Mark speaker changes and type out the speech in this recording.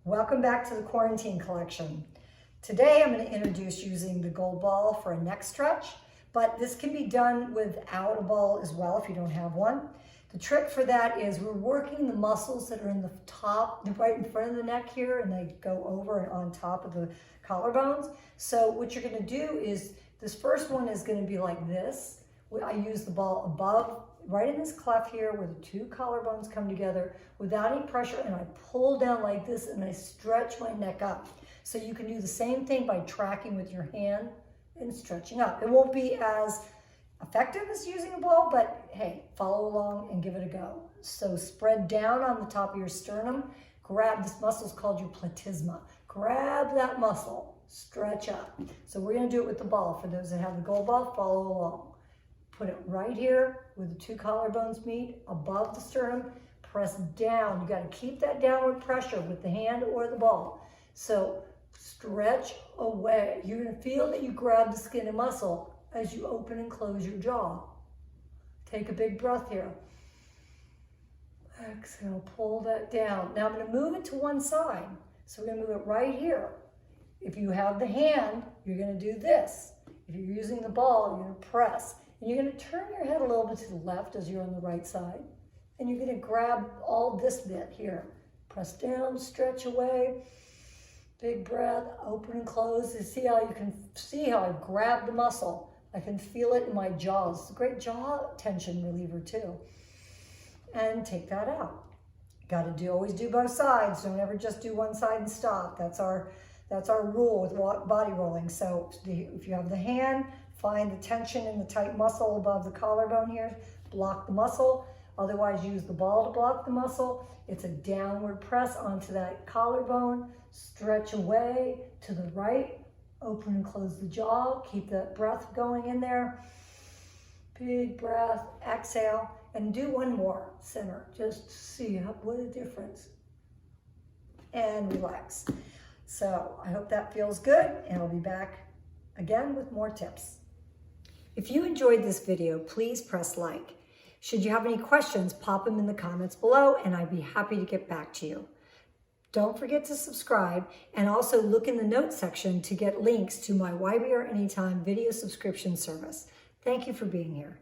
Speaker 1: Welcome back to the quarantine collection. Today I'm going to introduce using the gold ball for a neck stretch, but this can be done without a ball as well if you don't have one. The trick for that is we're working the muscles that are in the top, right in front of the neck here, and they go over and on top of the collarbones. So what you're going to do is, this first one is going to be like this. I use the ball above, right in this cleft here where the two collarbones come together without any pressure, and I pull down like this and I stretch my neck up. So you can do the same thing by tracking with your hand and stretching up. It won't be as effective as using a ball, but hey, follow along and give it a go. So spread down on the top of your sternum, grab this muscle, is called your platysma. Grab that muscle, stretch up. So we're gonna do it with the ball. For those that have the gold ball, follow along. Put it right here where the two collarbones meet, above the sternum, press down. You gotta keep that downward pressure with the hand or the ball. So stretch away. You're gonna feel that you grab the skin and muscle as you open and close your jaw. Take a big breath here. Exhale, pull that down. Now I'm gonna move it to one side. So we're gonna move it right here. If you have the hand, you're gonna do this. If you're using the ball, you're gonna press. And you're gonna turn your head a little bit to the left as you're on the right side. And you're gonna grab all this bit here. Press down, stretch away. Big breath, open and close. You see how you can see how I grab the muscle. I can feel it in my jaws. It's a great jaw tension reliever too. And take that out. Got to always do both sides. Don't ever just do one side and stop. That's our rule with body rolling. So if you have the hand, find the tension in the tight muscle above the collarbone here. Block the muscle. Otherwise, use the ball to block the muscle. It's a downward press onto that collarbone. Stretch away to the right. Open and close the jaw. Keep that breath going in there. Big breath. Exhale. And do one more. Center. Just see what a difference. And relax. So I hope that feels good. And I'll be back again with more tips. If you enjoyed this video, please press like. Should you have any questions, pop them in the comments below and I'd be happy to get back to you. Don't forget to subscribe and also look in the notes section to get links to my YBR Anytime video subscription service. Thank you for being here.